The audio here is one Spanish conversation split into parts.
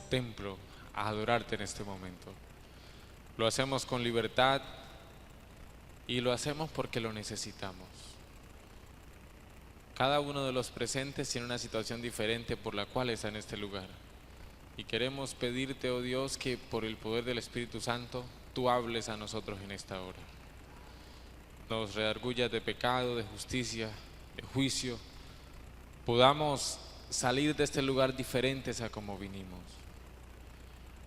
templo a adorarte en este momento. Lo hacemos con libertad y lo hacemos porque lo necesitamos. Cada uno de los presentes tiene una situación diferente por la cual está en este lugar. Y queremos pedirte, oh Dios, que por el poder del Espíritu Santo, tú hables a nosotros en esta hora. Nos redargullas de pecado, de justicia, de juicio. Podamos salir de este lugar diferentes a como vinimos.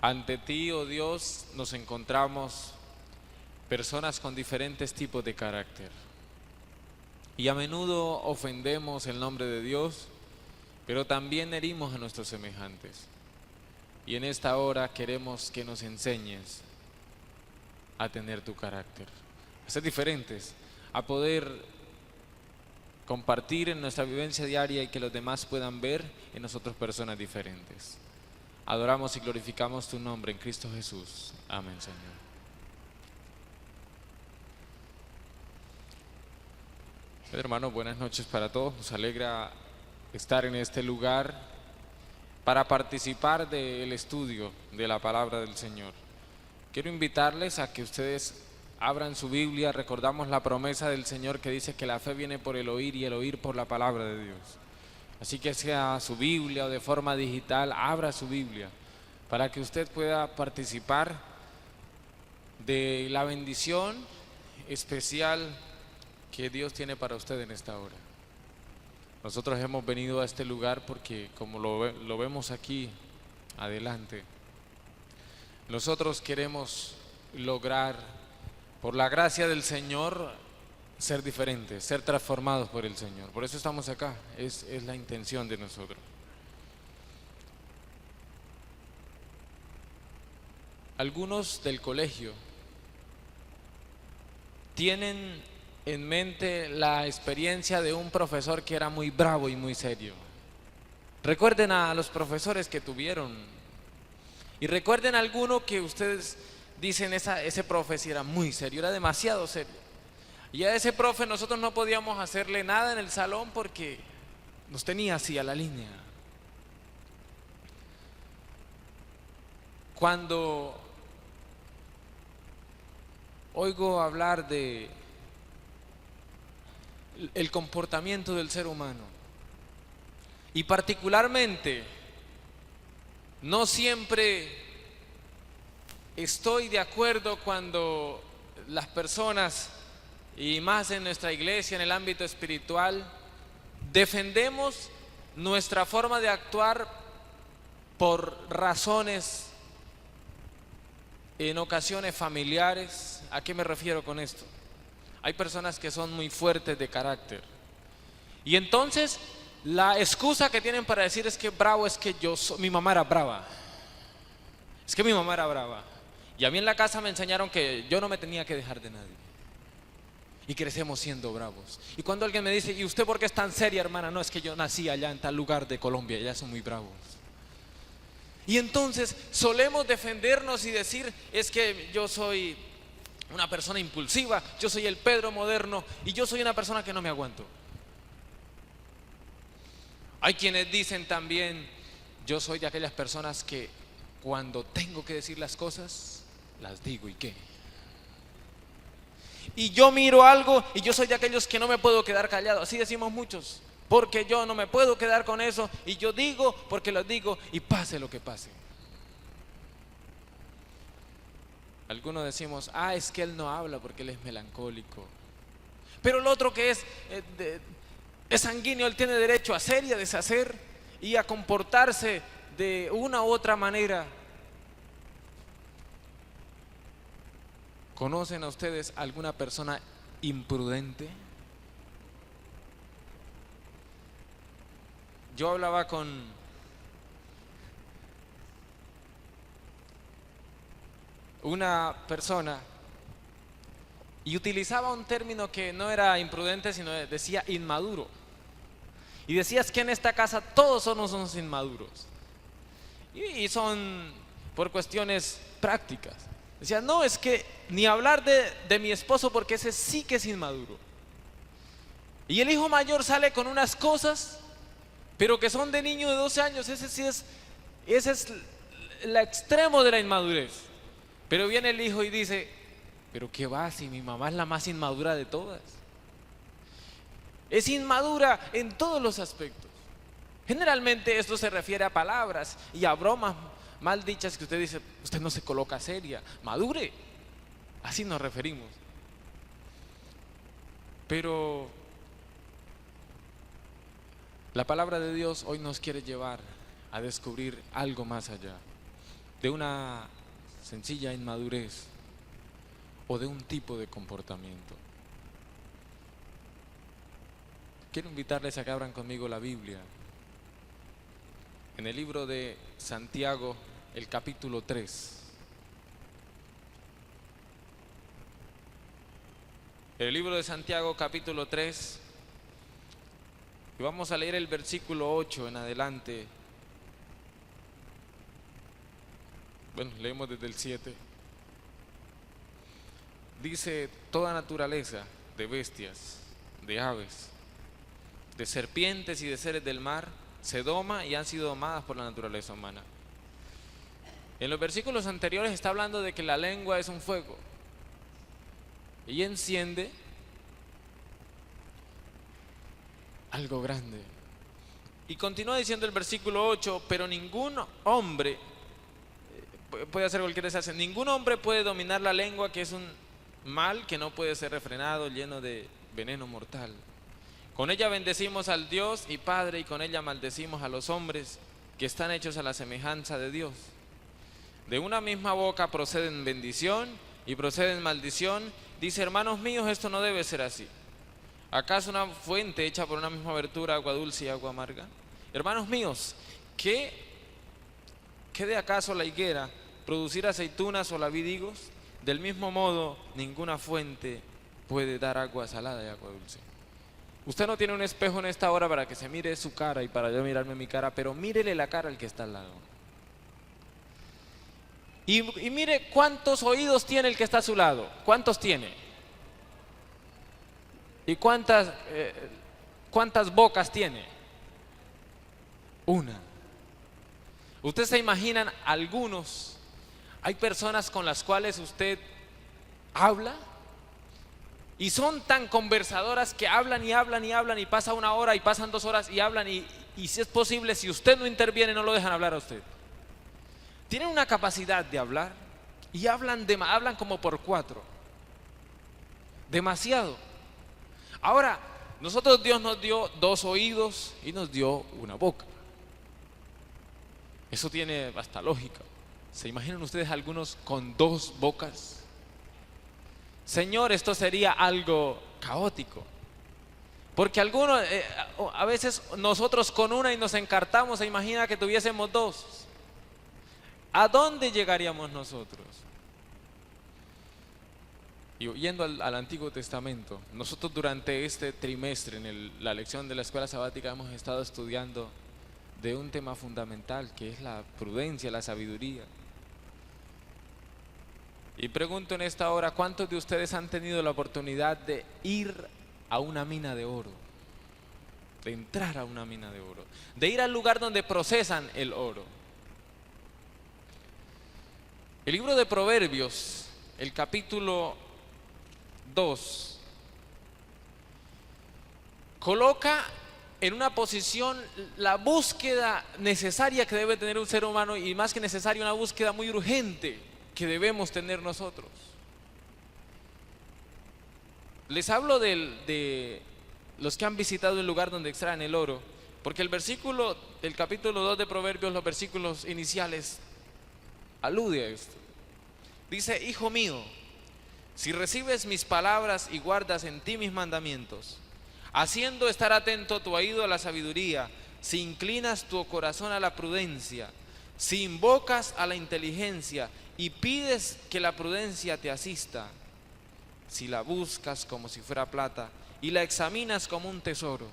Ante ti, oh Dios, nos encontramos personas con diferentes tipos de carácter. Y a menudo ofendemos el nombre de Dios, pero también herimos a nuestros semejantes. Y en esta hora queremos que nos enseñes a tener tu carácter, a ser diferentes, a poder compartir en nuestra vivencia diaria y que los demás puedan ver en nosotros personas diferentes. Adoramos y glorificamos tu nombre en Cristo Jesús. Amén, Señor. Hermanos, buenas noches para todos. Nos alegra estar en este lugar para participar del estudio de la palabra del Señor. Quiero invitarles a que ustedes abran su Biblia. Recordamos la promesa del Señor que dice que la fe viene por el oír y el oír por la palabra de Dios. Así que sea su Biblia o de forma digital, abra su Biblia para que usted pueda participar de la bendición especial que Dios tiene para usted en esta hora. Nosotros hemos venido a este lugar porque, como lo vemos aquí adelante, nosotros queremos lograr, por la gracia del Señor, ser diferentes, ser transformados por el Señor. Por eso estamos acá, es la intención de nosotros. Algunos del colegio tienen en mente la experiencia de un profesor que era muy bravo y muy serio. Recuerden a los profesores que tuvieron y recuerden a alguno que ustedes dicen, ese profe sí era muy serio, era demasiado serio. Y a ese profe nosotros no podíamos hacerle nada en el salón porque nos tenía así a la línea. Cuando oigo hablar de el comportamiento del ser humano y particularmente no siempre estoy de acuerdo cuando las personas, y más en nuestra iglesia, en el ámbito espiritual, defendemos nuestra forma de actuar por razones en ocasiones familiares. ¿A qué me refiero con esto? Hay personas que son muy fuertes de carácter y entonces la excusa que tienen para decir es que bravo es que mi mamá era brava. Es que mi mamá era brava y a mí en la casa me enseñaron que yo no me tenía que dejar de nadie. Y crecemos siendo bravos. Y cuando alguien me dice, ¿y usted por qué es tan seria, hermana? No, es que yo nací allá en tal lugar de Colombia, allá son muy bravos. Y entonces solemos defendernos y decir, es que yo soy una persona impulsiva, yo soy el Pedro moderno y yo soy una persona que no me aguanto. Hay quienes dicen también, yo soy de aquellas personas que cuando tengo que decir las cosas, las digo y qué. Y yo miro algo y yo soy de aquellos que no me puedo quedar callado, así decimos muchos, porque yo no me puedo quedar con eso y yo digo porque lo digo y pase lo que pase. Algunos decimos, es que él no habla porque él es melancólico. Pero el otro que es sanguíneo, él tiene derecho a hacer y a deshacer y a comportarse de una u otra manera. ¿Conocen a ustedes alguna persona imprudente? Yo hablaba con una persona y utilizaba un término que no era imprudente, sino decía inmaduro. Y decía, es que en esta casa todos somos inmaduros. Y son por cuestiones prácticas. Decía, no, es que ni hablar de mi esposo porque ese sí que es inmaduro. Y el hijo mayor sale con unas cosas, pero que son de niño de 12 años, ese es el extremo de la inmadurez. Pero viene el hijo y dice, pero qué va si mi mamá es la más inmadura de todas. Es inmadura en todos los aspectos. Generalmente esto se refiere a palabras y a bromas mal dichas que usted dice, usted no se coloca seria, madure. Así nos referimos. Pero la palabra de Dios hoy nos quiere llevar a descubrir algo más allá de una sencilla inmadurez o de un tipo de comportamiento. Quiero invitarles a que abran conmigo la Biblia en el libro de Santiago, el capítulo 3. El libro de Santiago, capítulo 3, y vamos a leer el versículo 8 en adelante. Bueno, leemos desde el 7. Dice, toda naturaleza de bestias, de aves, de serpientes y de seres del mar se doma y han sido domadas por la naturaleza humana. En los versículos anteriores está hablando de que la lengua es un fuego y enciende algo grande. Y continúa diciendo el versículo 8, pero ningún hombre puede hacer cualquier desastre. Ningún hombre puede dominar la lengua, que es un mal que no puede ser refrenado, lleno de veneno mortal. Con ella bendecimos al Dios y Padre, y con ella maldecimos a los hombres que están hechos a la semejanza de Dios. De una misma boca proceden bendición y proceden maldición. Dice, hermanos míos, esto no debe ser así. ¿Acaso una fuente hecha por una misma abertura, agua dulce y agua amarga? Hermanos míos, ¿qué de acaso la higuera producir aceitunas o la vid higos? Del mismo modo, ninguna fuente puede dar agua salada y agua dulce. Usted no tiene un espejo en esta hora para que se mire su cara y para yo mirarme mi cara, pero mírele la cara al que está al lado. Y mire cuántos oídos tiene el que está a su lado. ¿Cuántos tiene? ¿Y cuántas bocas tiene? Una. Ustedes se imaginan algunos, hay personas con las cuales usted habla y son tan conversadoras que hablan y hablan y hablan y pasa una hora y pasan 2 horas y hablan y si es posible, si usted no interviene, no lo dejan hablar a usted. Tienen una capacidad de hablar y hablan como por 4. Demasiado. Ahora, nosotros Dios nos dio 2 oídos y nos dio una boca. Eso tiene hasta lógica. ¿Se imaginan ustedes algunos con 2 bocas? Señor, esto sería algo caótico. Porque algunos, a veces nosotros con una y nos encartamos, se imagina que tuviésemos 2. ¿A dónde llegaríamos nosotros? Y yendo al Antiguo Testamento, nosotros durante este trimestre en la lección de la escuela sabática hemos estado estudiando de un tema fundamental que es la prudencia, la sabiduría. Y pregunto en esta hora, ¿cuántos de ustedes han tenido la oportunidad de ir a una mina de oro? De entrar a una mina de oro, de ir al lugar donde procesan el oro. El libro de Proverbios, el capítulo 2, coloca en una posición la búsqueda necesaria que debe tener un ser humano y más que necesaria, una búsqueda muy urgente que debemos tener nosotros. Les hablo de los que han visitado el lugar donde extraen el oro, porque el versículo del capítulo 2 de Proverbios, los versículos iniciales, alude a esto. Dice, hijo mío, si recibes mis palabras y guardas en ti mis mandamientos, haciendo estar atento tu oído a la sabiduría, si inclinas tu corazón a la prudencia, si invocas a la inteligencia y pides que la prudencia te asista, si la buscas como si fuera plata y la examinas como un tesoro.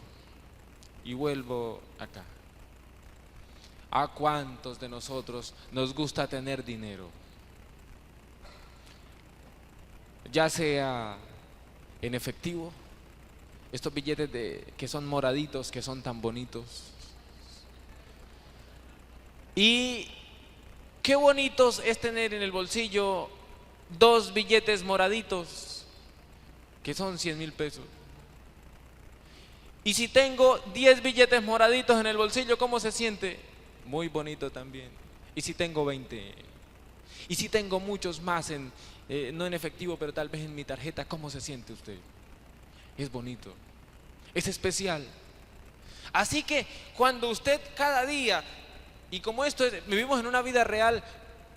Y vuelvo acá. ¿A cuántos de nosotros nos gusta tener dinero? Ya sea en efectivo, estos billetes que son moraditos, que son tan bonitos, y Qué bonitos es tener en el bolsillo 2 billetes moraditos, que son 100.000 pesos. Y si tengo 10 billetes moraditos en el bolsillo, ¿cómo se siente? Muy bonito también. Y si tengo 20, y si tengo muchos más no en efectivo, pero tal vez en mi tarjeta, ¿cómo se siente usted? Es bonito, es especial. Así que cuando usted cada día, y como vivimos en una vida real,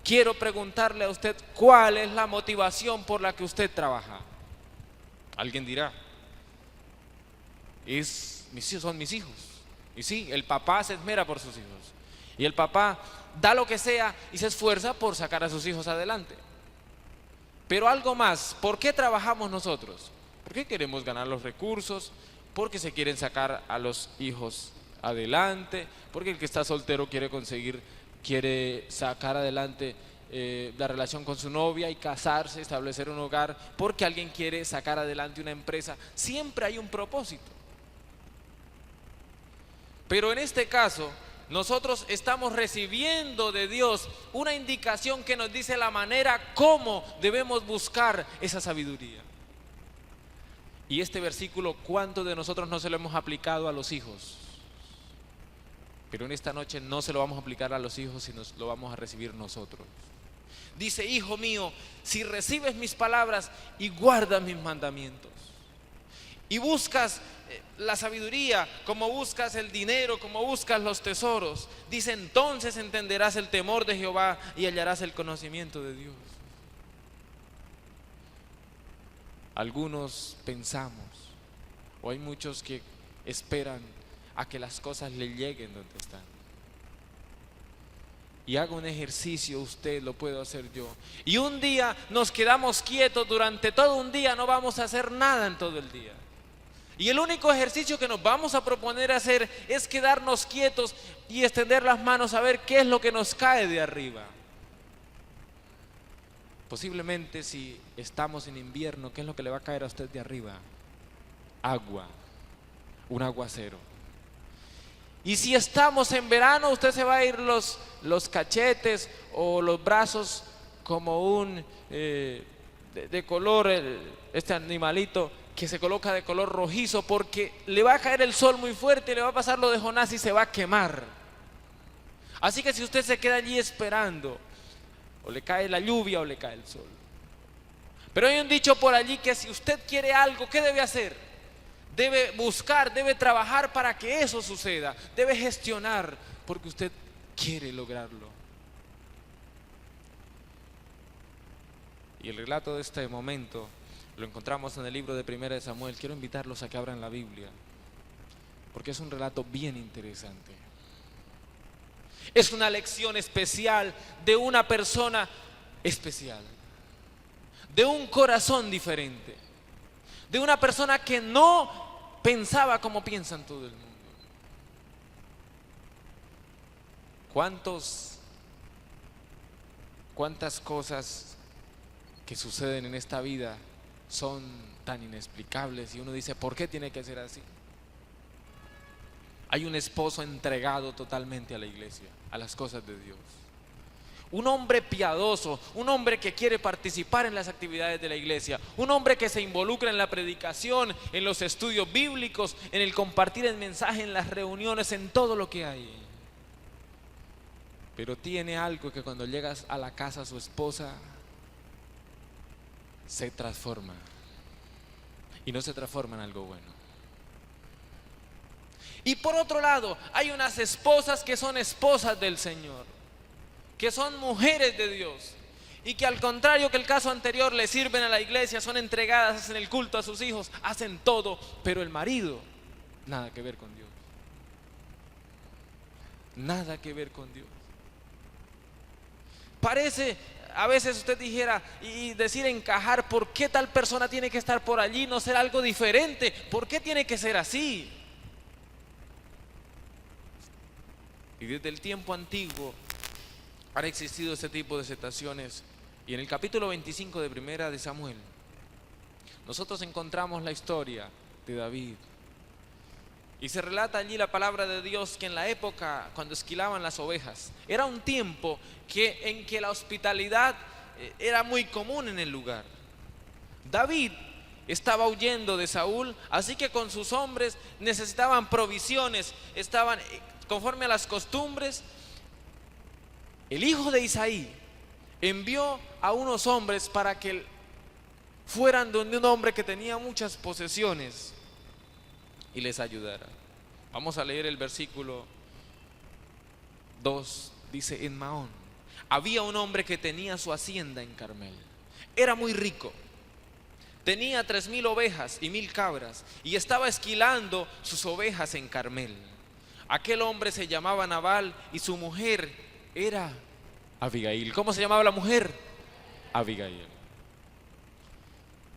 quiero preguntarle a usted cuál es la motivación por la que usted trabaja. Alguien dirá, son mis hijos. Y sí, el papá se esmera por sus hijos. Y el papá da lo que sea y se esfuerza por sacar a sus hijos adelante. Pero algo más, ¿por qué trabajamos nosotros? Porque queremos ganar los recursos, porque se quieren sacar a los hijos adelante, porque el que está soltero quiere sacar adelante la relación con su novia y casarse, establecer un hogar, porque alguien quiere sacar adelante una empresa. Siempre hay un propósito. Pero en este caso, nosotros estamos recibiendo de Dios una indicación que nos dice la manera cómo debemos buscar esa sabiduría. Y este versículo, ¿cuántos de nosotros no se lo hemos aplicado a los hijos? Pero en esta noche no se lo vamos a aplicar a los hijos, sino lo vamos a recibir nosotros. Dice, hijo mío, si recibes mis palabras y guardas mis mandamientos, y buscas la sabiduría, como buscas el dinero, como buscas los tesoros, dice, entonces entenderás el temor de Jehová y hallarás el conocimiento de Dios. Algunos pensamos, o hay muchos que esperan a que las cosas le lleguen donde están. Y haga un ejercicio, usted lo puedo hacer yo. Y un día nos quedamos quietos durante todo un día, no vamos a hacer nada en todo el día. Y el único ejercicio que nos vamos a proponer hacer es quedarnos quietos y extender las manos a ver qué es lo que nos cae de arriba. Posiblemente si estamos en invierno, ¿qué es lo que le va a caer a usted de arriba? Agua, un aguacero. Y si estamos en verano, usted se va a ir los cachetes o los brazos como de color, este animalito que se coloca de color rojizo, porque le va a caer el sol muy fuerte y le va a pasar lo de Jonás y se va a quemar. Así que si usted se queda allí esperando, o le cae la lluvia o le cae el sol. Pero hay un dicho por allí que si usted quiere algo, ¿qué debe hacer? Debe buscar, debe trabajar para que eso suceda. Debe gestionar porque usted quiere lograrlo. Y el relato de este momento lo encontramos en el libro de Primera de Samuel. Quiero invitarlos a que abran la Biblia, porque es un relato bien interesante. Es una lección especial de una persona especial, de un corazón diferente, de una persona que no pensaba como piensan todo el mundo. ¿Cuántas cosas que suceden en esta vida son tan inexplicables y uno dice, ¿por qué tiene que ser así? Hay un esposo entregado totalmente a la iglesia, a las cosas de Dios. Un hombre piadoso, un hombre que quiere participar en las actividades de la iglesia, un hombre que se involucra en la predicación, en los estudios bíblicos, en el compartir el mensaje, en las reuniones, en todo lo que hay. Pero tiene algo que cuando llegas a la casa su esposa se transforma, y no se transforma en algo bueno. Y por otro lado, hay unas esposas que son esposas del Señor, que son mujeres de Dios, y que al contrario que el caso anterior le sirven a la iglesia, son entregadas, hacen el culto a sus hijos, hacen todo, pero el marido, nada que ver con Dios. Nada que ver con Dios. Parece, a veces usted dijera, y decir encajar, ¿por qué tal persona tiene que estar por allí, no ser algo diferente? ¿Por qué tiene que ser así? Y desde el tiempo antiguo han existido este tipo de situaciones. Y en el capítulo 25 de Primera de Samuel, nosotros encontramos la historia de David. Y se relata allí la palabra de Dios que en la época cuando esquilaban las ovejas, era un tiempo en que la hospitalidad era muy común en el lugar. David estaba huyendo de Saúl, así que con sus hombres necesitaban provisiones, estaban conforme a las costumbres. El hijo de Isaí envió a unos hombres para que fueran donde un hombre que tenía muchas posesiones y les ayudara. Vamos a leer el versículo 2. Dice: en Maón había un hombre que tenía su hacienda en Carmel. Era muy rico, tenía 3,000 ovejas y 1,000 cabras, y estaba esquilando sus ovejas en Carmel. Aquel hombre se llamaba Nabal y su mujer era Abigail. ¿Cómo se llamaba la mujer? Abigail.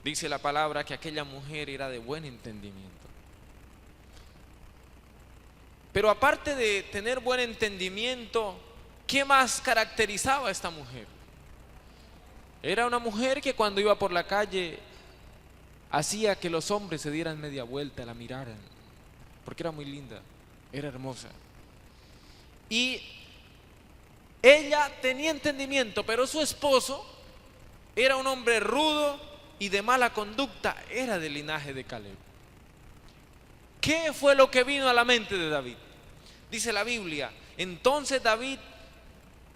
Dice la palabra que aquella mujer era de buen entendimiento. Pero aparte de tener buen entendimiento, ¿qué más caracterizaba a esta mujer? Era una mujer que cuando iba por la calle hacía que los hombres se dieran media vuelta, la miraran, porque era muy linda, era hermosa. Y ella tenía entendimiento, pero su esposo era un hombre rudo y de mala conducta, era del linaje de Caleb. ¿Qué fue lo que vino a la mente de David? Dice la Biblia: entonces David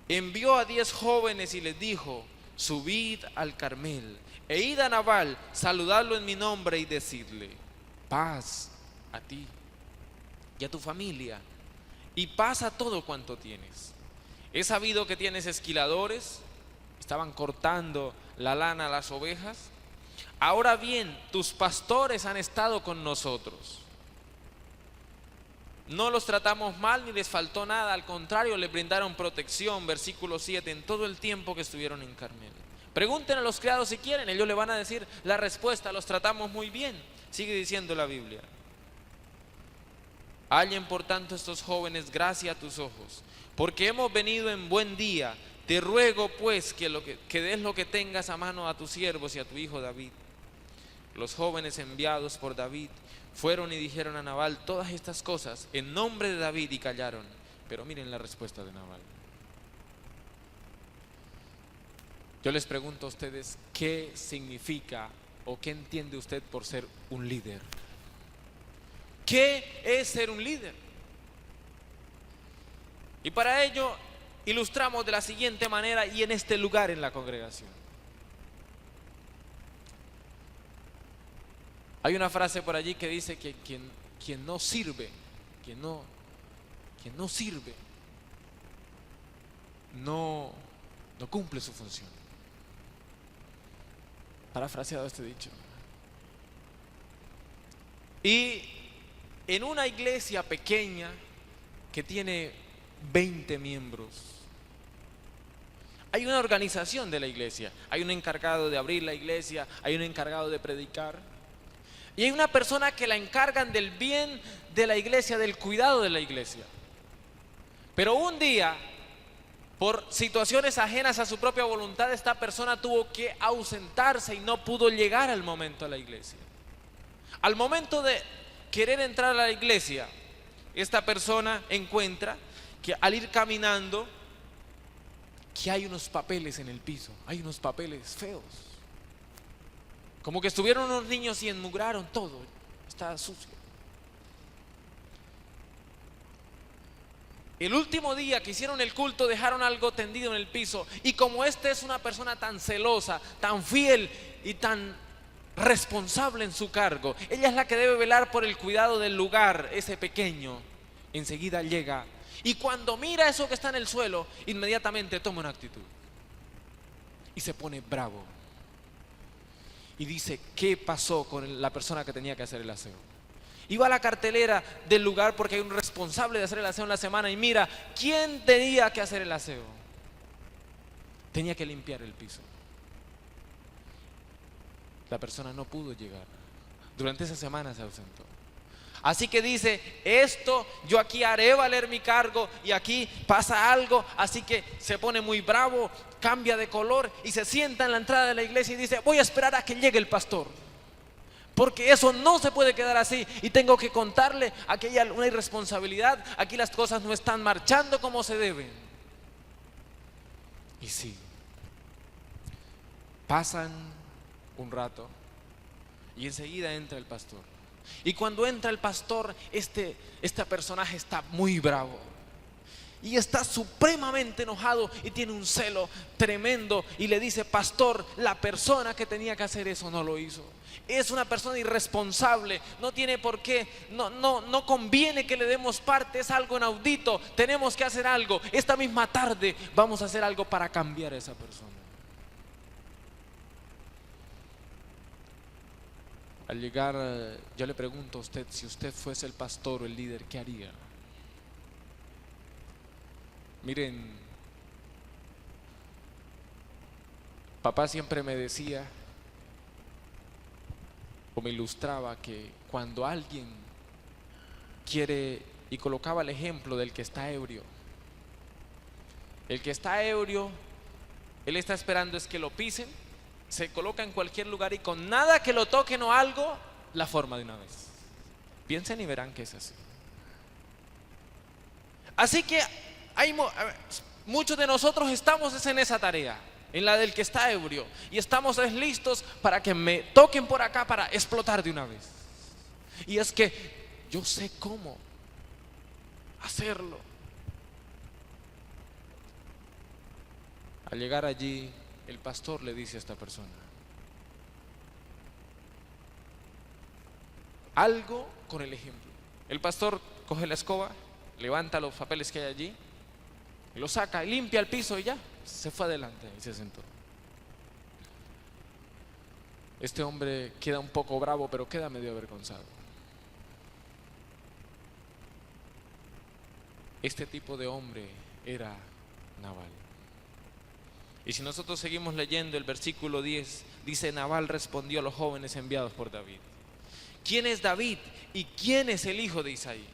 envió a 10 jóvenes y les dijo: subid al Carmel e id a Nabal, saludadlo en mi nombre y decidle: paz a ti y a tu familia, y paz a todo cuanto tienes. He sabido que tienes esquiladores, estaban cortando la lana a las ovejas. Ahora bien, tus pastores han estado con nosotros. No los tratamos mal ni les faltó nada, al contrario, les brindaron protección. Versículo 7, en todo el tiempo que estuvieron en Carmel. Pregunten a los criados si quieren, ellos le van a decir la respuesta: los tratamos muy bien. Sigue diciendo la Biblia: hallen por tanto estos jóvenes gracia a tus ojos, porque hemos venido en buen día. Te ruego pues que des lo que tengas a mano a tus siervos y a tu hijo David. Los jóvenes enviados por David fueron y dijeron a Nabal todas estas cosas en nombre de David y callaron. Pero miren la respuesta de Nabal. Yo les pregunto a ustedes, ¿qué significa o qué entiende usted por ser un líder? ¿Qué es ser un líder? Y para ello ilustramos de la siguiente manera y en este lugar en la congregación. Hay una frase por allí que dice que quien no sirve, no cumple su función. Parafraseado este dicho. Y en una iglesia pequeña que tiene 20 miembros, hay una organización de la iglesia. Hay un encargado de abrir la iglesia, hay un encargado de predicar, y hay una persona que la encargan del bien de la iglesia, del cuidado de la iglesia. Pero un día, por situaciones ajenas a su propia voluntad, esta persona tuvo que ausentarse y no pudo llegar al momento a la iglesia. Al momento de querer entrar a la iglesia, esta persona encuentra que al ir caminando, que hay unos papeles en el piso, hay unos papeles feos. Como que estuvieron unos niños y enmugraron todo, está sucio. El último día que hicieron el culto dejaron algo tendido en el piso, y como esta es una persona tan celosa, tan fiel y tan responsable en su cargo, ella es la que debe velar por el cuidado del lugar, ese pequeño, enseguida llega y cuando mira eso que está en el suelo, inmediatamente toma una actitud y se pone bravo y dice: ¿qué pasó con la persona que tenía que hacer el aseo? Iba a la cartelera del lugar porque hay un responsable de hacer el aseo en la semana y mira, ¿quién tenía que hacer el aseo? Tenía que limpiar el piso. La persona no pudo llegar. Durante esa semana se ausentó. Así que dice: esto, yo aquí haré valer mi cargo y aquí pasa algo. Así que se pone muy bravo, cambia de color y se sienta en la entrada de la iglesia y dice: voy a esperar a que llegue el pastor. porque eso no se puede quedar así y tengo que contarle, aquí hay una irresponsabilidad, aquí las cosas no están marchando como se deben. Y sí, pasan un rato y enseguida entra el pastor. Y cuando entra el pastor, este personaje está muy bravo y está supremamente enojado y tiene un celo tremendo y le dice: pastor, la persona que tenía que hacer eso no lo hizo. Es una persona irresponsable, no tiene por qué, no conviene que le demos parte, es algo inaudito, tenemos que hacer algo. Esta misma tarde vamos a hacer algo para cambiar a esa persona. Al llegar, yo le pregunto a usted, si usted fuese el pastor o el líder, ¿qué haría? Miren, papá siempre me decía o me ilustraba que cuando alguien quiere, y colocaba el ejemplo del que está ebrio, el que está ebrio, él está esperando es que lo pisen, se coloca en cualquier lugar y con nada que lo toquen o algo, la forma de una vez. Piensen y verán que es así. Así que muchos de nosotros estamos en esa tarea, en la del que está ebrio, y estamos listos para que me toquen por acá para explotar de una vez. Y es que yo sé cómo hacerlo. Al llegar allí, el pastor le dice a esta persona algo con el ejemplo. El pastor coge la escoba, levanta los papeles que hay allí, lo saca y limpia el piso y ya, se fue adelante y se sentó. Este hombre queda un poco bravo, pero queda medio avergonzado. Este tipo de hombre era Nabal. Y si nosotros seguimos leyendo el versículo 10, dice: Nabal respondió a los jóvenes enviados por David: ¿quién es David y quién es el hijo de Isaí?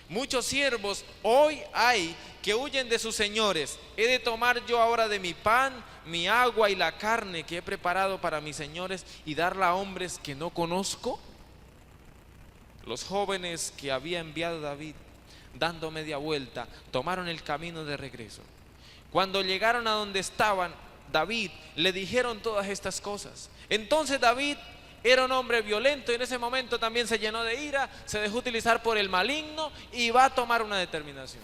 Muchos siervos hoy hay que huyen de sus señores. ¿He de tomar yo ahora de mi pan, mi agua y la carne que he preparado para mis señores y darla a hombres que no conozco? Los jóvenes que había enviado David, dando media vuelta, tomaron el camino de regreso. Cuando llegaron a donde estaban David, le dijeron todas estas cosas. Entonces David era un hombre violento y en ese momento también se llenó de ira, se dejó utilizar por el maligno y va a tomar una determinación.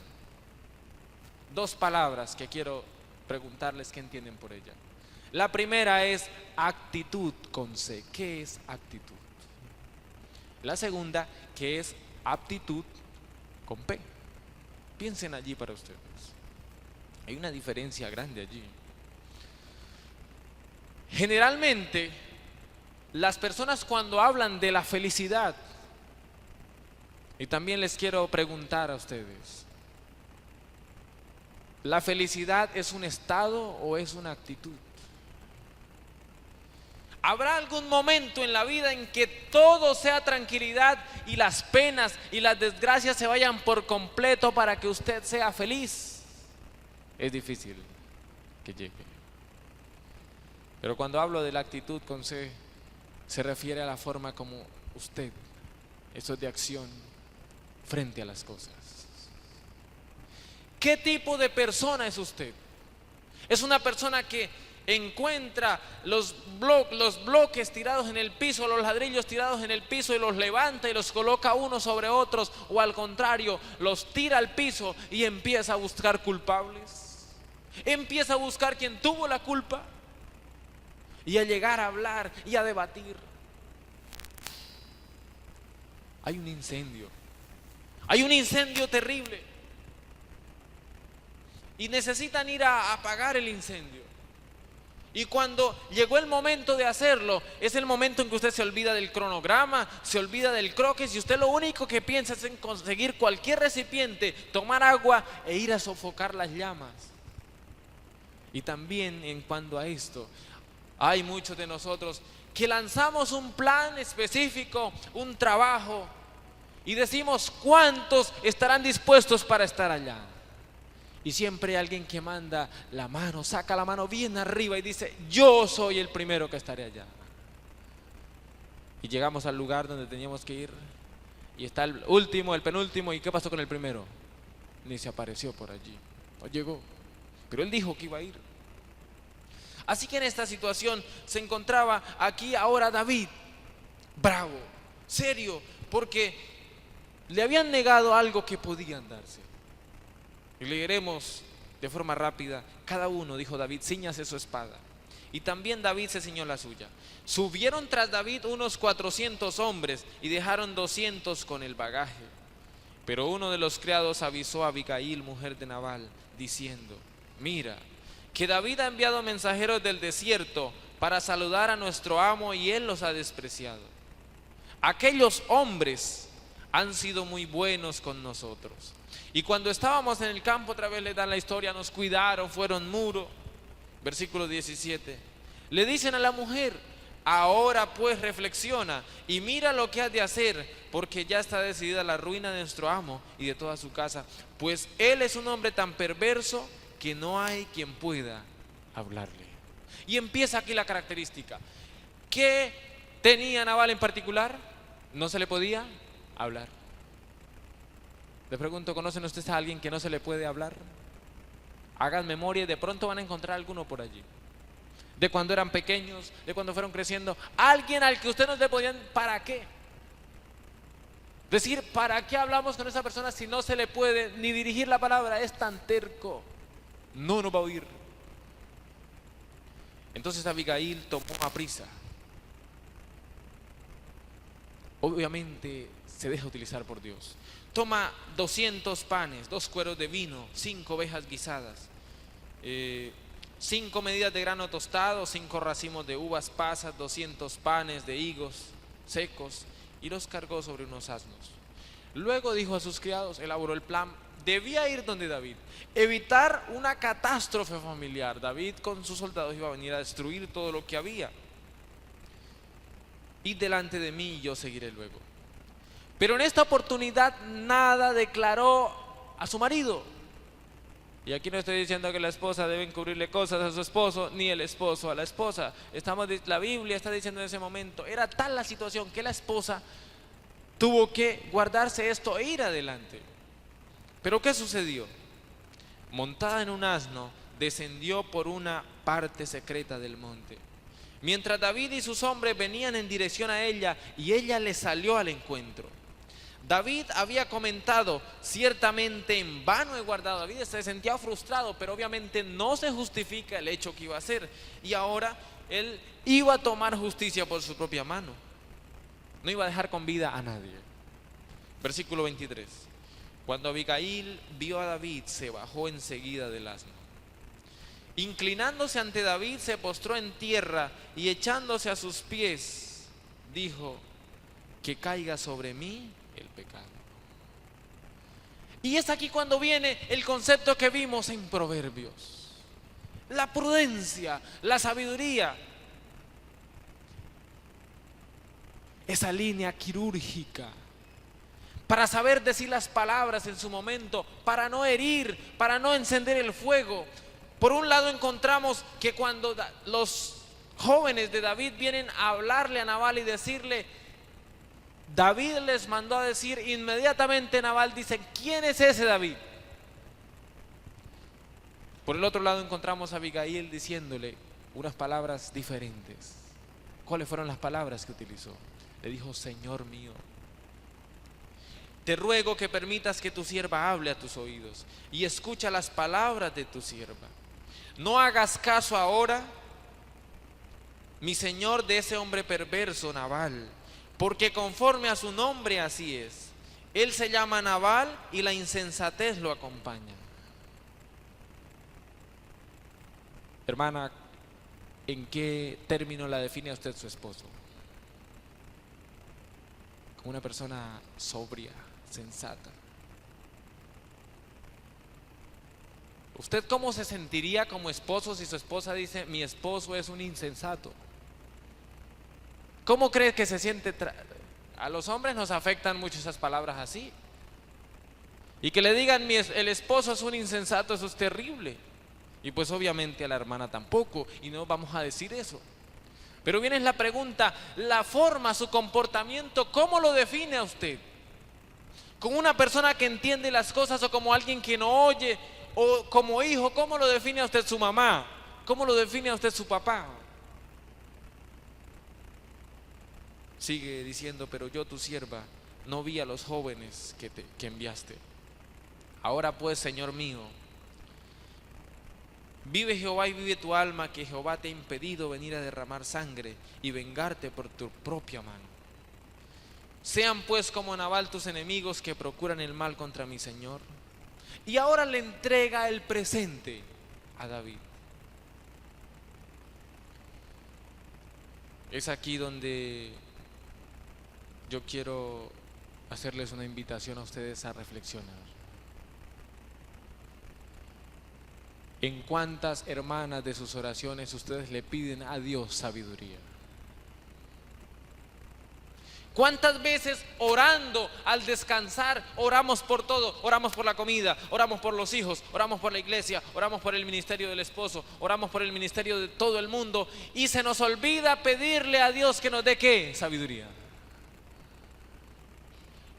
Dos palabras que quiero preguntarles qué entienden por ella. La primera es actitud con C. ¿Qué es actitud? La segunda, que es aptitud con P. Piensen allí para ustedes. Hay una diferencia grande allí. Generalmente, las personas cuando hablan de la felicidad, y también les quiero preguntar a ustedes, ¿la felicidad es un estado o es una actitud? ¿Habrá algún momento en la vida en que todo sea tranquilidad y las penas y las desgracias se vayan por completo para que usted sea feliz? Es difícil que llegue. Pero cuando hablo de la actitud con C, se refiere a la forma como usted, eso es de acción frente a las cosas. ¿Qué tipo de persona es usted? ¿Es una persona que encuentra los bloques tirados en el piso, los ladrillos tirados en el piso y los levanta y los coloca unos sobre otros, o al contrario, los tira al piso y empieza a buscar culpables? Empieza a buscar quien tuvo la culpa y a llegar a hablar y a debatir. Hay un incendio terrible y necesitan ir a apagar el incendio. Y cuando llegó el momento de hacerlo, es el momento en que usted se olvida del cronograma, se olvida del croquis y usted lo único que piensa es en conseguir cualquier recipiente, tomar agua e ir a sofocar las llamas. Y también en cuanto a esto, hay muchos de nosotros que lanzamos un plan específico, un trabajo, y decimos cuántos estarán dispuestos para estar allá. Y siempre hay alguien que manda la mano, saca la mano bien arriba y dice: yo soy el primero que estaré allá. Y llegamos al lugar donde teníamos que ir. Y está el último, el penúltimo. ¿Y qué pasó con el primero? Ni se apareció por allí. No llegó. Pero él dijo que iba a ir. Así que en esta situación se encontraba aquí ahora David, bravo, serio, porque le habían negado algo que podían darse. Y leeremos de forma rápida. Cada uno, dijo David, cíñase su espada. Y también David se ciñó la suya. Subieron tras David unos 400 hombres y dejaron 200 con el bagaje. Pero uno de los criados avisó a Abigail, mujer de Nabal, diciendo: mira, que David ha enviado mensajeros del desierto para saludar a nuestro amo y él los ha despreciado. Aquellos hombres han sido muy buenos con nosotros. Y cuando estábamos en el campo, otra vez le dan la historia, nos cuidaron, fueron muro. Versículo 17. Le dicen a la mujer: ahora pues reflexiona y mira lo que has de hacer, porque ya está decidida la ruina de nuestro amo y de toda su casa, pues él es un hombre tan perverso que no hay quien pueda hablarle. Y empieza aquí la característica. ¿Qué tenía Nabal en particular? No se le podía hablar. Le pregunto, ¿conocen ustedes a alguien que no se le puede hablar? Hagan memoria y de pronto van a encontrar alguno por allí. De cuando eran pequeños, de cuando fueron creciendo. Alguien al que ustedes no le podían, ¿para qué? Decir, ¿para qué hablamos con esa persona si no se le puede ni dirigir la palabra? Es tan terco. No nos va a oír. Entonces Abigail tomó a prisa. Obviamente se deja utilizar por Dios. Toma 200 panes, 2 cueros de vino, 5 ovejas guisadas, 5 medidas de grano tostado, 5 racimos de uvas pasas, 200 panes de higos secos, y los cargó sobre unos asnos. Luego dijo a sus criados, elaboró el plan. Debía ir donde David, evitar una catástrofe familiar. David con sus soldados iba a venir a destruir todo lo que había. Id delante de mí y yo seguiré luego. Pero en esta oportunidad nada declaró a su marido. Y aquí no estoy diciendo que la esposa debe encubrirle cosas a su esposo, ni el esposo a la esposa. La Biblia está diciendo en ese momento, era tal la situación que la esposa tuvo que guardarse esto e ir adelante. Pero ¿qué sucedió? Montada en un asno, descendió por una parte secreta del monte. Mientras David y sus hombres venían en dirección a ella, y ella le salió al encuentro. David había comentado, ciertamente en vano he guardado. David se sentía frustrado, pero obviamente no se justifica el hecho que iba a hacer. Y ahora él iba a tomar justicia por su propia mano. No iba a dejar con vida a nadie. Versículo 23. Cuando Abigail vio a David, se bajó enseguida del asno. Inclinándose ante David, se postró en tierra y echándose a sus pies, dijo: que caiga sobre mí el pecado. Y es aquí cuando viene el concepto que vimos en Proverbios: la prudencia, la sabiduría, esa línea quirúrgica para saber decir las palabras en su momento, para no herir, para no encender el fuego. Por un lado encontramos que cuando los jóvenes de David vienen a hablarle a Nabal y decirle, David les mandó a decir, inmediatamente Nabal dice: ¿quién es ese David? Por el otro lado encontramos a Abigail diciéndole unas palabras diferentes. ¿Cuáles fueron las palabras que utilizó? Le dijo: Señor mío, te ruego que permitas que tu sierva hable a tus oídos y escucha las palabras de tu sierva. No hagas caso ahora, mi señor, de ese hombre perverso Nabal, porque conforme a su nombre así es. Él se llama Nabal y la insensatez lo acompaña. Hermana, ¿en qué término la define a usted su esposo? Como una persona sobria, sensata. ¿Usted cómo se sentiría como esposo si su esposa dice: mi esposo es un insensato? ¿Cómo cree que se siente? A los hombres nos afectan mucho esas palabras así. Y que le digan el esposo es un insensato, eso es terrible. Y pues obviamente a la hermana tampoco, y no vamos a decir eso. Pero viene la pregunta, la forma, su comportamiento, ¿cómo lo define a usted? ¿Como una persona que entiende las cosas o como alguien que no oye? ¿O como hijo, cómo lo define a usted su mamá? ¿Cómo lo define a usted su papá? Sigue diciendo, pero yo tu sierva no vi a los jóvenes que enviaste. Ahora pues, Señor mío, vive Jehová y vive tu alma, que Jehová te ha impedido venir a derramar sangre y vengarte por tu propia mano. Sean pues como Nabal tus enemigos que procuran el mal contra mi Señor. Y ahora le entrega el presente a David. Es aquí donde yo quiero hacerles una invitación a ustedes a reflexionar. ¿En cuántas hermanas de sus oraciones ustedes le piden a Dios sabiduría? ¿Cuántas veces orando al descansar oramos por todo? Oramos por la comida, oramos por los hijos, oramos por la iglesia, oramos por el ministerio del esposo, oramos por el ministerio de todo el mundo y se nos olvida pedirle a Dios que nos dé ¿qué? Sabiduría.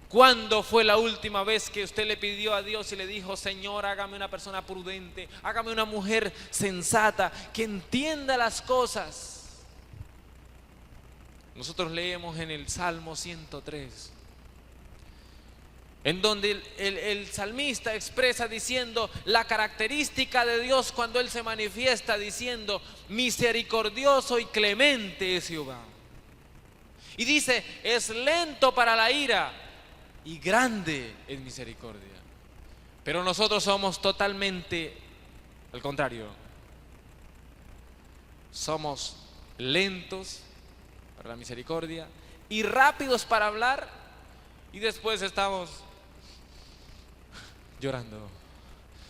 ¿Cuándo fue la última vez que usted le pidió a Dios y le dijo, Señor, hágame una persona prudente, hágame una mujer sensata, que entienda las cosas? Nosotros leemos en el Salmo 103, en donde el salmista expresa diciendo la característica de Dios cuando Él se manifiesta diciendo, misericordioso y clemente es Jehová. Y dice, es lento para la ira y grande en misericordia. Pero nosotros somos totalmente al contrario. Somos lentos para la misericordia y rápidos para hablar, y después estamos llorando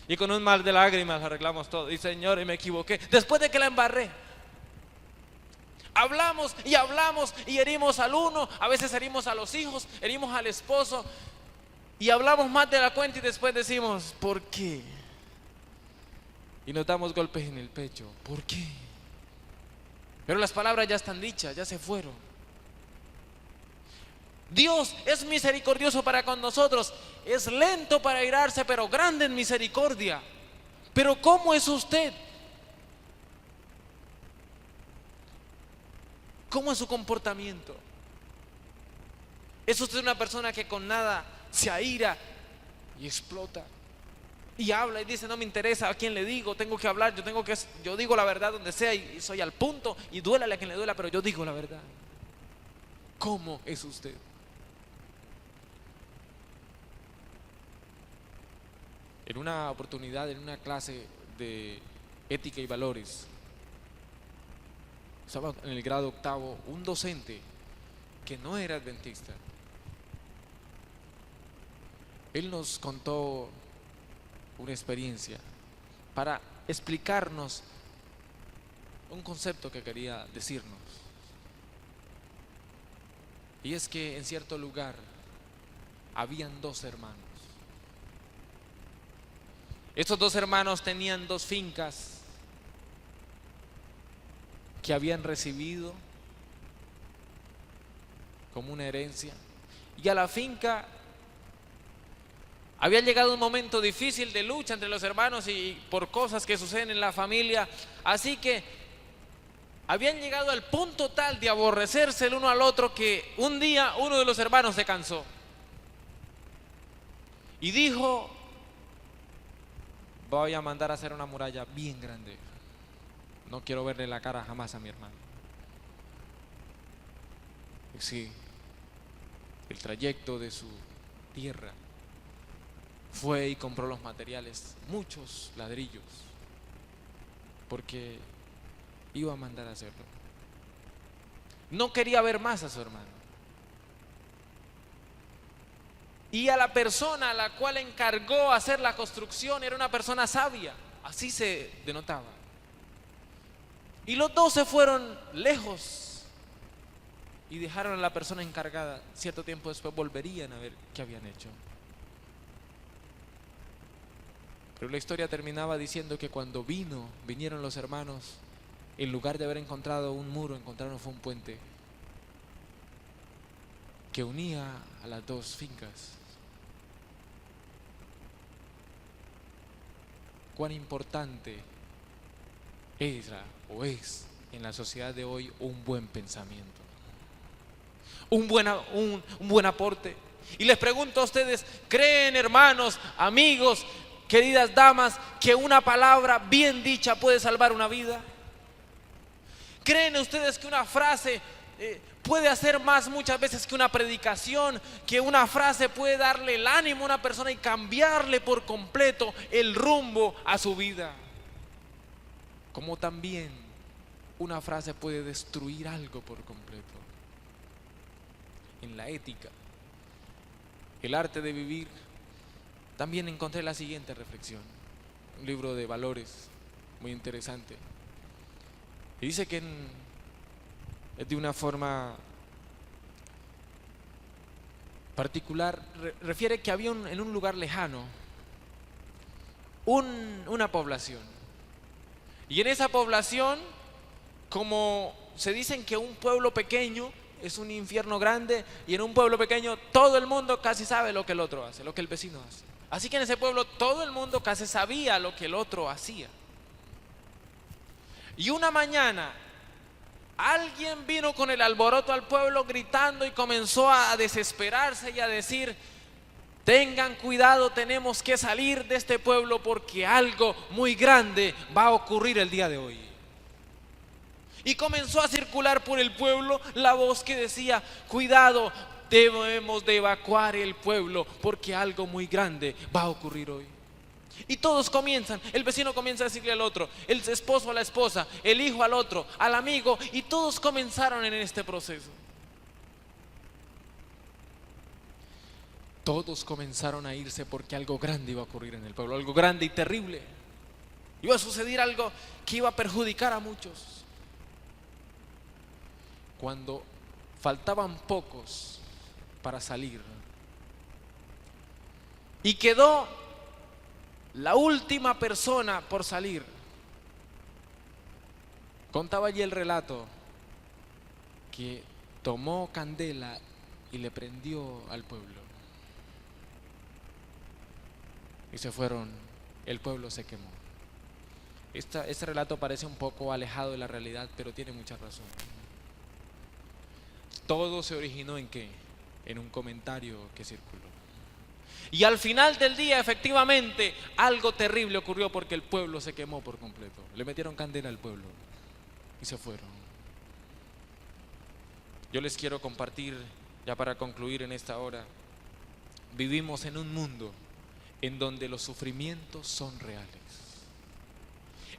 y con un mar de lágrimas arreglamos todo. Y Señor, me equivoqué después de que la embarré. Hablamos y herimos al uno, a veces herimos a los hijos, herimos al esposo y hablamos más de la cuenta y después decimos, ¿por qué? Y nos damos golpes en el pecho, ¿por qué? Pero las palabras ya están dichas, ya se fueron. Dios es misericordioso para con nosotros, es lento para airarse, pero grande en misericordia. Pero ¿cómo es usted? ¿Cómo es su comportamiento? ¿Es usted una persona que con nada se aira y explota? Y habla y dice, no me interesa a quién le digo, tengo que hablar, yo digo la verdad donde sea y soy al punto y duélale a quien le duela, pero yo digo la verdad. ¿Cómo es usted? En una oportunidad, en una clase de ética y valores, estaba en el grado octavo un docente que no era adventista. Él nos contó una experiencia para explicarnos un concepto que quería decirnos. Y es que en cierto lugar habían dos hermanos. Estos dos hermanos tenían dos fincas que habían recibido como una herencia, y a la finca había llegado un momento difícil de lucha entre los hermanos y por cosas que suceden en la familia, así que habían llegado al punto tal de aborrecerse el uno al otro que un día uno de los hermanos se cansó y dijo, voy a mandar a hacer una muralla bien grande. No quiero verle la cara jamás a mi hermano. Y sí, el trayecto de su tierra fue y compró los materiales, muchos ladrillos, porque iba a mandar a hacerlo. No quería ver más a su hermano. Y a la persona a la cual encargó hacer la construcción era una persona sabia, así se denotaba. Y los dos se fueron lejos y dejaron a la persona encargada. Cierto tiempo después volverían a ver qué habían hecho. Pero la historia terminaba diciendo que cuando vinieron los hermanos, en lugar de haber encontrado un muro, encontraron fue un puente que unía a las dos fincas. Cuán importante era o es en la sociedad de hoy un buen pensamiento, un buen aporte. Y les pregunto a ustedes, ¿creen, hermanos, amigos, queridas damas, que una palabra bien dicha puede salvar una vida? ¿Creen ustedes que una frase puede hacer más muchas veces que una predicación, que una frase puede darle el ánimo a una persona y cambiarle por completo el rumbo a su vida? Como también una frase puede destruir algo por completo. En la ética, el arte de vivir, también encontré la siguiente reflexión, un libro de valores muy interesante. Y dice que de una forma particular, refiere que había en un lugar lejano una población. Y en esa población, como se dicen que un pueblo pequeño es un infierno grande, y en un pueblo pequeño todo el mundo casi sabe lo que el otro hace, lo que el vecino hace. Así que en ese pueblo todo el mundo casi sabía lo que el otro hacía. Y una mañana alguien vino con el alboroto al pueblo gritando y comenzó a desesperarse y a decir: tengan cuidado, tenemos que salir de este pueblo porque algo muy grande va a ocurrir el día de hoy. Y comenzó a circular por el pueblo la voz que decía: cuidado, debemos de evacuar el pueblo porque algo muy grande va a ocurrir hoy. Y todos comienzan, el vecino comienza a decirle al otro, el esposo a la esposa, el hijo al otro, al amigo, y todos comenzaron en este proceso. Todos comenzaron a irse porque algo grande iba a ocurrir en el pueblo, algo grande y terrible. Iba a suceder algo que iba a perjudicar a muchos. Cuando faltaban pocos para salir y quedó la última persona por salir, contaba allí el relato que tomó candela y le prendió al pueblo. Y se fueron, el pueblo se quemó. Este relato parece un poco alejado de la realidad, pero tiene mucha razón. Todo se originó ¿en qué? En un comentario que circuló. Y al final del día, efectivamente, algo terrible ocurrió porque el pueblo se quemó por completo. Le metieron candela al pueblo y se fueron. Yo les quiero compartir, ya para concluir en esta hora, vivimos en un mundo en donde los sufrimientos son reales.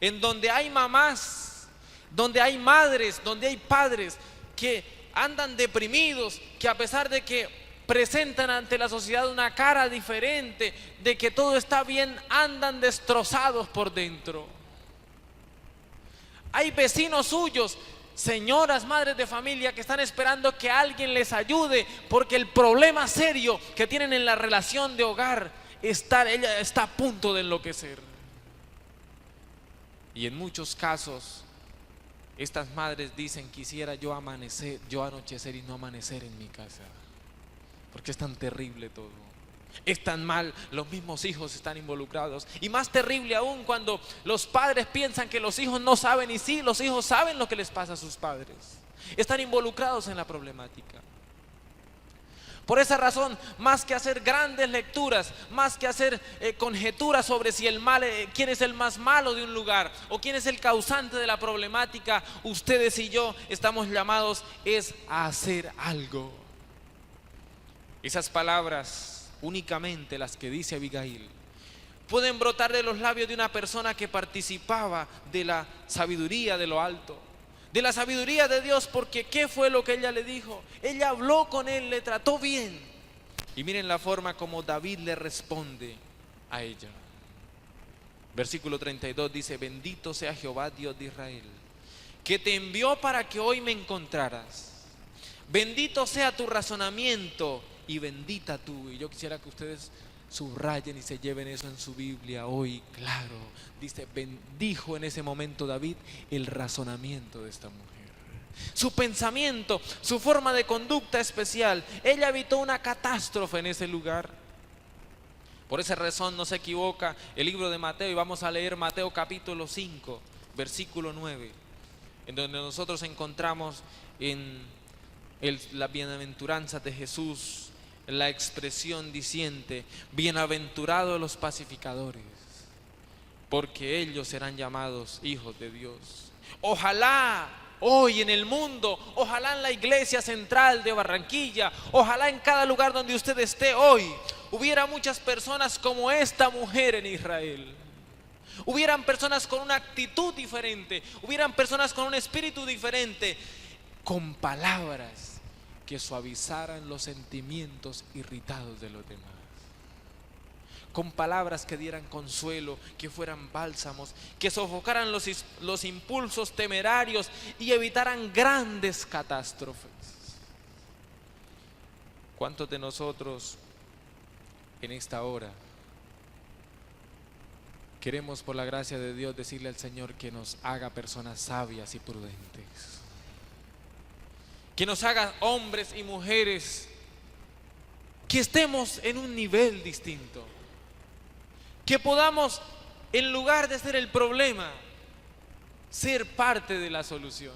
En donde hay mamás, donde hay madres, donde hay padres que andan deprimidos, que a pesar de que presentan ante la sociedad una cara diferente, de que todo está bien, andan destrozados por dentro. Hay vecinos suyos, señoras, madres de familia, que están esperando que alguien les ayude, porque el problema serio que tienen en la relación de hogar, ella está a punto de enloquecer. Y en muchos casos, estas madres dicen: quisiera yo anochecer y no amanecer en mi casa, porque es tan terrible todo, es tan mal, los mismos hijos están involucrados. Y más terrible aún cuando los padres piensan que los hijos no saben, y sí, los hijos saben lo que les pasa a sus padres, están involucrados en la problemática. Por esa razón, más que hacer grandes lecturas, más que hacer conjeturas sobre si quién es el más malo de un lugar o quién es el causante de la problemática, ustedes y yo estamos llamados a hacer algo. Esas palabras, únicamente las que dice Abigail, pueden brotar de los labios de una persona que participaba de la sabiduría de lo alto, de la sabiduría de Dios, porque ¿qué fue lo que ella le dijo? Ella habló con él, le trató bien. Y miren la forma como David le responde a ella. Versículo 32 dice: bendito sea Jehová, Dios de Israel, que te envió para que hoy me encontraras. Bendito sea tu razonamiento y bendita tú. Y yo quisiera que ustedes Subrayen y se lleven eso en su Biblia hoy, claro. Dice, bendijo en ese momento David el razonamiento de esta mujer. Su pensamiento, su forma de conducta especial. Ella evitó una catástrofe en ese lugar. Por esa razón no se equivoca el libro de Mateo, y vamos a leer Mateo capítulo 5, versículo 9, en donde nosotros encontramos en la bienaventuranza de Jesús la expresión diciente: bienaventurados los pacificadores, porque ellos serán llamados hijos de Dios. Ojalá hoy en el mundo, ojalá en la iglesia central de Barranquilla, ojalá en cada lugar donde usted esté hoy, hubiera muchas personas como esta mujer en Israel. Hubieran personas con una actitud diferente, hubieran personas con un espíritu diferente, con palabras que suavizaran los sentimientos irritados de los demás, con palabras que dieran consuelo, que fueran bálsamos, que sofocaran los impulsos temerarios y evitaran grandes catástrofes. ¿Cuántos de nosotros en esta hora queremos, por la gracia de Dios, decirle al Señor que nos haga personas sabias y prudentes? Que nos haga hombres y mujeres que estemos en un nivel distinto, que podamos, en lugar de ser el problema, ser parte de la solución.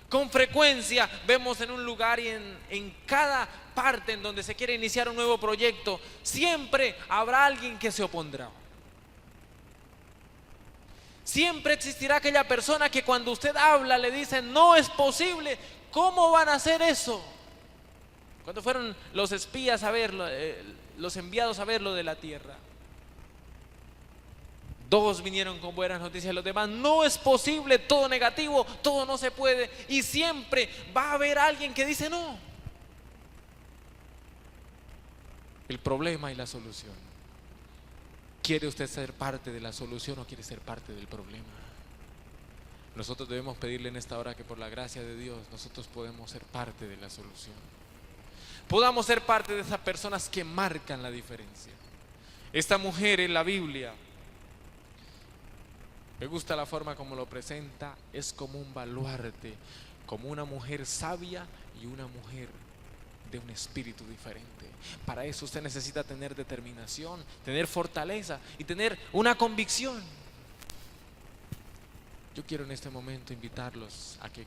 Con frecuencia vemos en un lugar y en cada parte en donde se quiere iniciar un nuevo proyecto, siempre habrá alguien que se opondrá. Siempre existirá aquella persona que cuando usted habla le dice: no es posible, ¿cómo van a hacer eso? Cuando fueron los espías a verlo, los enviados a verlo de la tierra, dos vinieron con buenas noticias, los demás: no es posible, todo negativo, todo no se puede. Y siempre va a haber alguien que dice no. El problema y la solución. ¿Quiere usted ser parte de la solución o quiere ser parte del problema? Nosotros debemos pedirle en esta hora que, por la gracia de Dios, nosotros podemos ser parte de la solución. Podamos ser parte de esas personas que marcan la diferencia. Esta mujer en la Biblia, me gusta la forma como lo presenta, es como un baluarte, como una mujer sabia y una mujer de un espíritu diferente. Para eso usted necesita tener determinación, tener fortaleza y tener una convicción. Yo quiero en este momento invitarlos a que,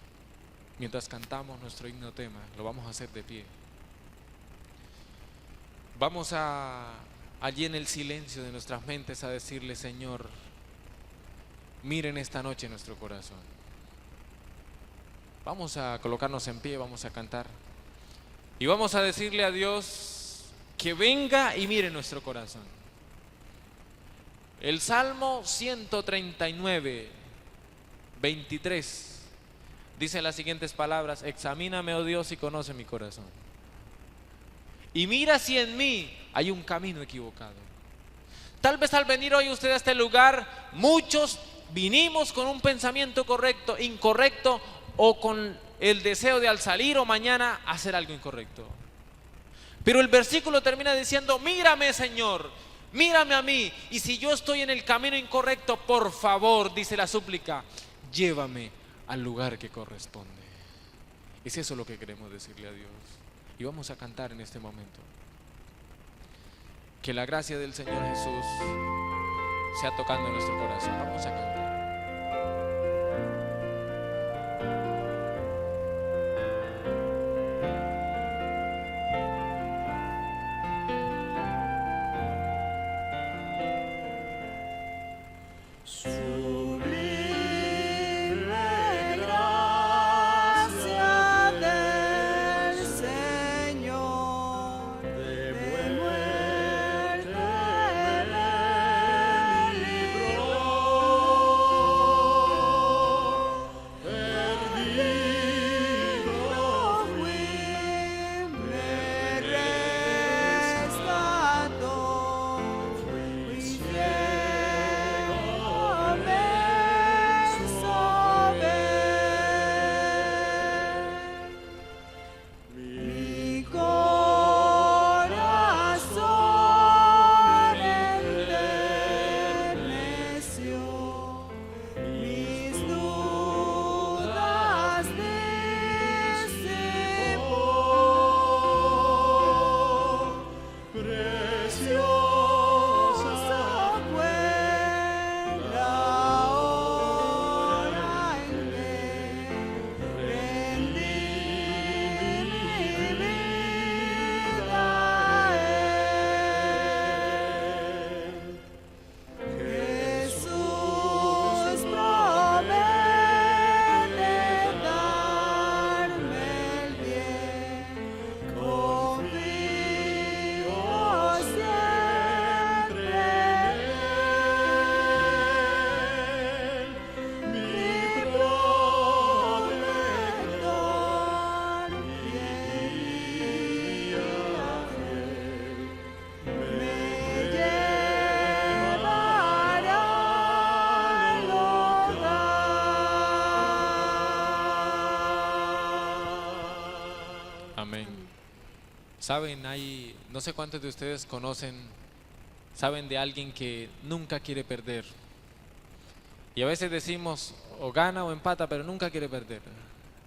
mientras cantamos nuestro himno tema, lo vamos a hacer de pie. Vamos allí en el silencio de nuestras mentes a decirle: Señor, miren esta noche nuestro corazón. Vamos a colocarnos en pie, vamos a cantar y vamos a decirle a Dios que venga y mire nuestro corazón. El Salmo 139, 23 dice las siguientes palabras: examíname, oh Dios, y conoce mi corazón, y mira si en mí hay un camino equivocado. Tal vez al venir hoy usted a este lugar, muchos vinimos con un pensamiento correcto, incorrecto, o con el deseo de al salir o mañana hacer algo incorrecto. Pero el versículo termina diciendo: mírame, Señor, mírame a mí, y si yo estoy en el camino incorrecto, por favor, dice la súplica, llévame al lugar que corresponde. Es eso lo que queremos decirle a Dios. Y vamos a cantar en este momento. Que la gracia del Señor Jesús sea tocando en nuestro corazón. Vamos a cantar. Libró. Saben, no sé cuántos de ustedes saben de alguien que nunca quiere perder. Y a veces decimos o gana o empata, pero nunca quiere perder.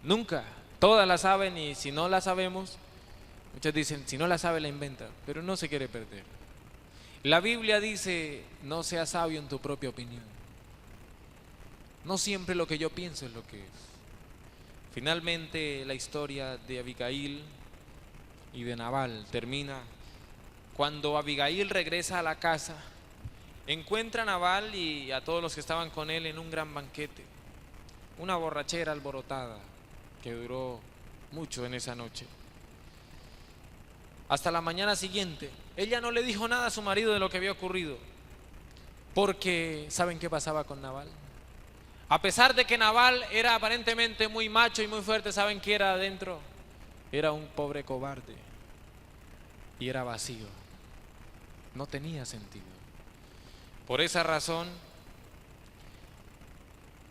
Nunca. Todas la saben y si no la sabemos, muchos dicen, si no la sabe la inventa, pero no se quiere perder. La Biblia dice, no seas sabio en tu propia opinión. No siempre lo que yo pienso es lo que es. Finalmente la historia de Abigail y de Nabal termina cuando Abigail regresa a la casa, encuentra a Nabal y a todos los que estaban con él en un gran banquete, una borrachera alborotada que duró mucho en esa noche. Hasta la mañana siguiente, ella no le dijo nada a su marido de lo que había ocurrido, porque ¿saben qué pasaba con Nabal? A pesar de que Nabal era aparentemente muy macho y muy fuerte, ¿saben qué era adentro? Era un pobre cobarde y era vacío, no tenía sentido. Por esa razón,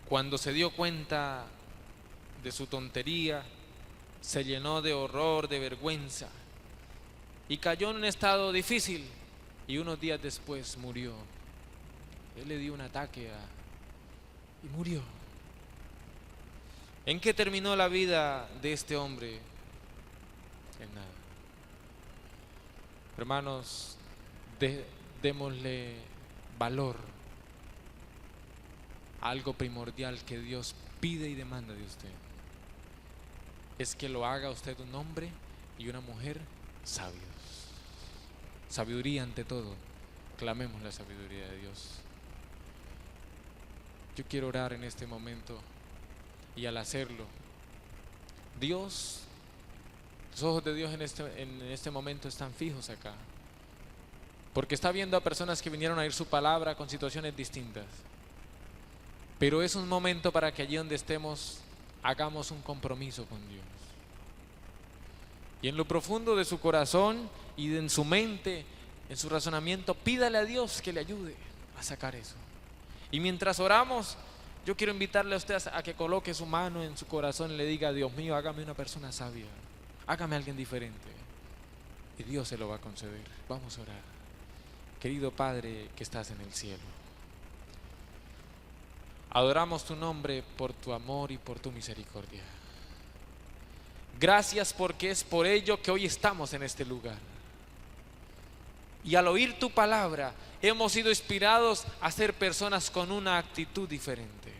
cuando se dio cuenta de su tontería, se llenó de horror, de vergüenza y cayó en un estado difícil y unos días después murió. Él le dio un ataque y murió. ¿En qué terminó la vida de este hombre? En nada. Hermanos, démosle valor a algo primordial que Dios pide y demanda de usted. Es que lo haga usted un hombre y una mujer sabios. Sabiduría ante todo. Clamemos la sabiduría de Dios. Yo quiero orar en este momento y al hacerlo, los ojos de Dios en este momento están fijos acá, porque está viendo a personas que vinieron a oír su palabra con situaciones distintas. Pero es un momento para que allí donde estemos hagamos un compromiso con Dios. Y en lo profundo de su corazón y en su mente, en su razonamiento, pídale a Dios que le ayude a sacar eso. Y mientras oramos, yo quiero invitarle a usted a que coloque su mano en su corazón y le diga: Dios mío, hágame una persona sabia, hágame alguien diferente. Y Dios se lo va a conceder. Vamos a orar. Querido Padre que estás en el cielo, adoramos tu nombre por tu amor y por tu misericordia. Gracias porque es por ello que hoy estamos en este lugar. Y al oír tu palabra hemos sido inspirados a ser personas con una actitud diferente.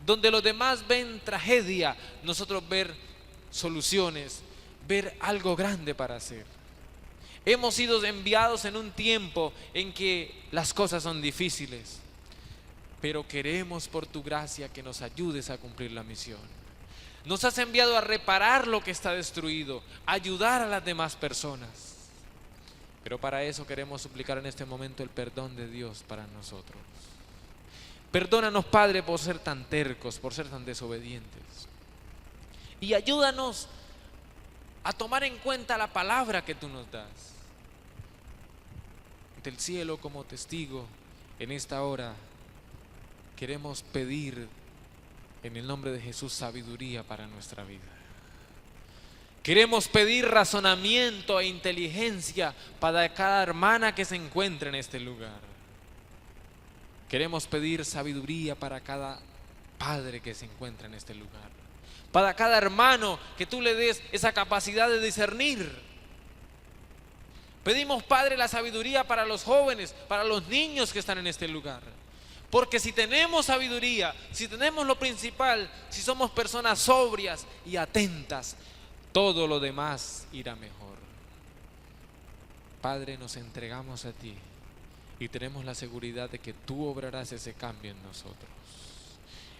Donde los demás ven tragedia, nosotros ver soluciones, ver algo grande para hacer. Hemos sido enviados en un tiempo en que las cosas son difíciles, pero queremos por tu gracia que nos ayudes a cumplir la misión. Nos has enviado a reparar lo que está destruido, a ayudar a las demás personas. Pero para eso queremos suplicar en este momento el perdón de Dios para nosotros. Perdónanos, Padre, por ser tan tercos, por ser tan desobedientes. Y ayúdanos a tomar en cuenta la palabra que tú nos das. Ante el cielo como testigo, en esta hora queremos pedir en el nombre de Jesús sabiduría para nuestra vida. Queremos pedir razonamiento e inteligencia para cada hermana que se encuentre en este lugar. Queremos pedir sabiduría para cada padre que se encuentra en este lugar. Para cada hermano que tú le des esa capacidad de discernir. Pedimos, Padre, la sabiduría para los jóvenes, para los niños que están en este lugar. Porque si tenemos sabiduría, si tenemos lo principal, si somos personas sobrias y atentas, todo lo demás irá mejor. Padre, nos entregamos a ti y tenemos la seguridad de que tú obrarás ese cambio en nosotros.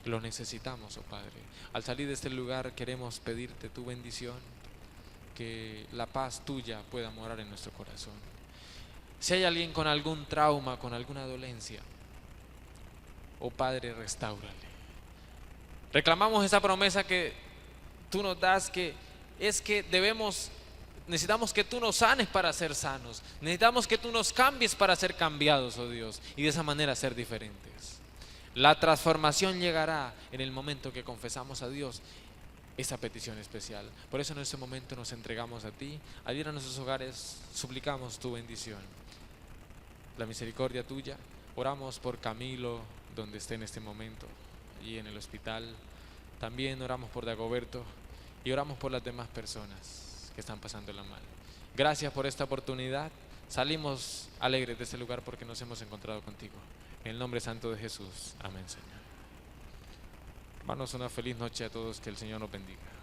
Lo necesitamos, oh Padre. Al salir de este lugar queremos pedirte tu bendición, que la paz tuya pueda morar en nuestro corazón. Si hay alguien con algún trauma, con alguna dolencia, oh Padre, restáurale. Reclamamos esa promesa que tú nos das, que es que necesitamos que tú nos sanes para ser sanos. Necesitamos que tú nos cambies para ser cambiados, oh Dios, y de esa manera ser diferentes. La transformación llegará en el momento que confesamos a Dios esa petición especial. Por eso en este momento nos entregamos a ti, a ir a nuestros hogares, suplicamos tu bendición, la misericordia tuya. Oramos por Camilo, donde esté en este momento, allí en el hospital. También oramos por Dagoberto y oramos por las demás personas que están pasándola mal. Gracias por esta oportunidad. Salimos alegres de este lugar porque nos hemos encontrado contigo. En el nombre santo de Jesús. Amén, Señor. Hermanos, una feliz noche a todos. Que el Señor nos bendiga.